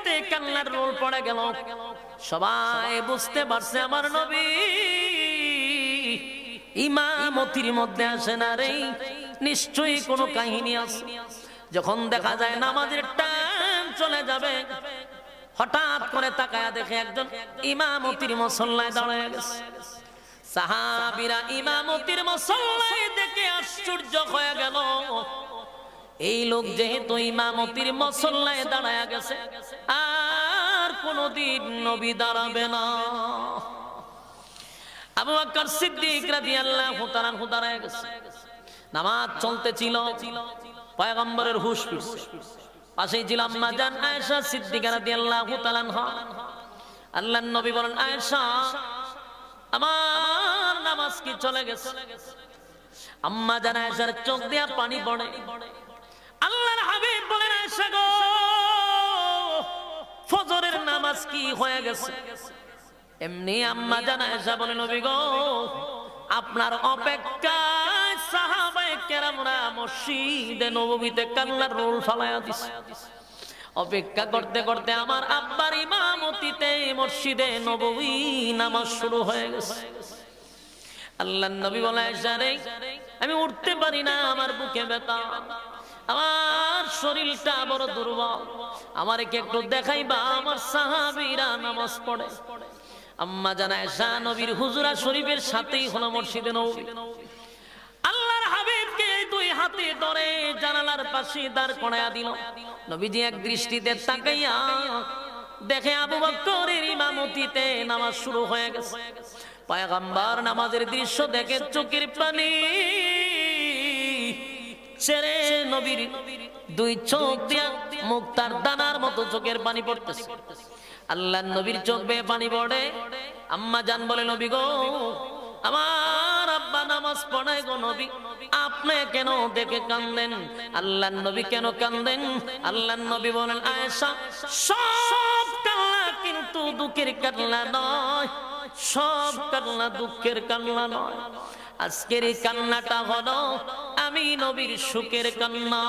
নবীতে কান্নার রোল পড়ে গেল। সবাই বুঝতে পারছে আমার নবী ইমামতির মধ্যে আসে না রে, নিশ্চয়ই কোনো কাহিনী আছে। যখন দেখা যায় নামাজের টাইম চলে যাবে, হঠাৎ করে তাকায়া দেখে একজন ইমামতির মুসল্লায় দাঁড়ায় গেছে। সাহাবীরা ইমামতির মুসল্লায় দেখে আশ্চর্য হয়ে গেল, এই লোক যেহেতু ইমামতির মুসল্লায় দাঁড়ায় গেছে, আর কোনদিন নবী দাঁড়াবে না। আবু বকর সিদ্দিক রাদিয়াল্লাহু তাআলা দাঁড়ায় গেছে। নামাজ চলতেছিল, পয়গম্বরের হুশ ফিরছে। পাশেই ছিল আম্মা জান আয়েশা সিদ্দিকা রাদিয়াল্লাহু তাআলা। আল্লাহর নবী বলেন, আয়েশা আমার নামাজ কি চলে গেছে? আম্মা জান আয়েশার চোখ দিয়া পানি পড়ে। আল্লাহর হাবিব বলেন, আয়েশা গো, ফজরের নামাজ কি হয়ে গেছে? এমনি আম্মা জান আয়েশা বলেন, নবী গো, আপনার অপেক্ষায় সাহাবায়ে কেরামরা মসজিদে নববীতে কান্নার রোল ফালায়া দিছে। অপেক্ষা করতে করতে আমার আব্বার ইমামতিতে মসজিদে নববী নামাজ শুরু হয়ে গেছে। আল্লাহর নবী বলে, আয়েশা রে, আমি উঠতে পারি না, আমার বুকে ব্যথা, আমার শরীরটা বড় দুর্বল, আমারে কি একটু দেখাইবা? আমার সাহাবীরা নামাজ পড়ে। আম্মা জান আয়েশা নবীর হুজরা শরীফের সাথেই হলো মসজিদে নববী। আল্লাহর হাবিবকে দুই হাতে ধরে জানালার পাশে দাঁড় করায়া দিল। নবীজি এক দৃষ্টিতে তাকাইয়া দেখে আবু বকরের ইমামতিতে নামাজ শুরু হয়ে গেছে। পয়গম্বর নামাজের দৃশ্য দেখে চোখের পানি ছেড়ে নবীর দুই চোখ দিয়া মুক্তার দানার মতো চোখের পানি পড়তেছে। আল্লাহর নবীর চোখ বেয়ে পানি পড়ে। আম্মা জান বলে, নবী গো, আমার আব্বা নামাজ পড়ায় গো নবী, আপনি কেন দেখে কান্দেন? আল্লাহর নবী কেন কান্দেন? আল্লাহর নবী বলেন, আয়েশা, সব কান্না কিন্তু দুঃখের কান্না নয়, সব কান্না দুঃখের কান্না নয়। আজকের এই কান্নাটা হলো আমি নবীর সুখের কান্না।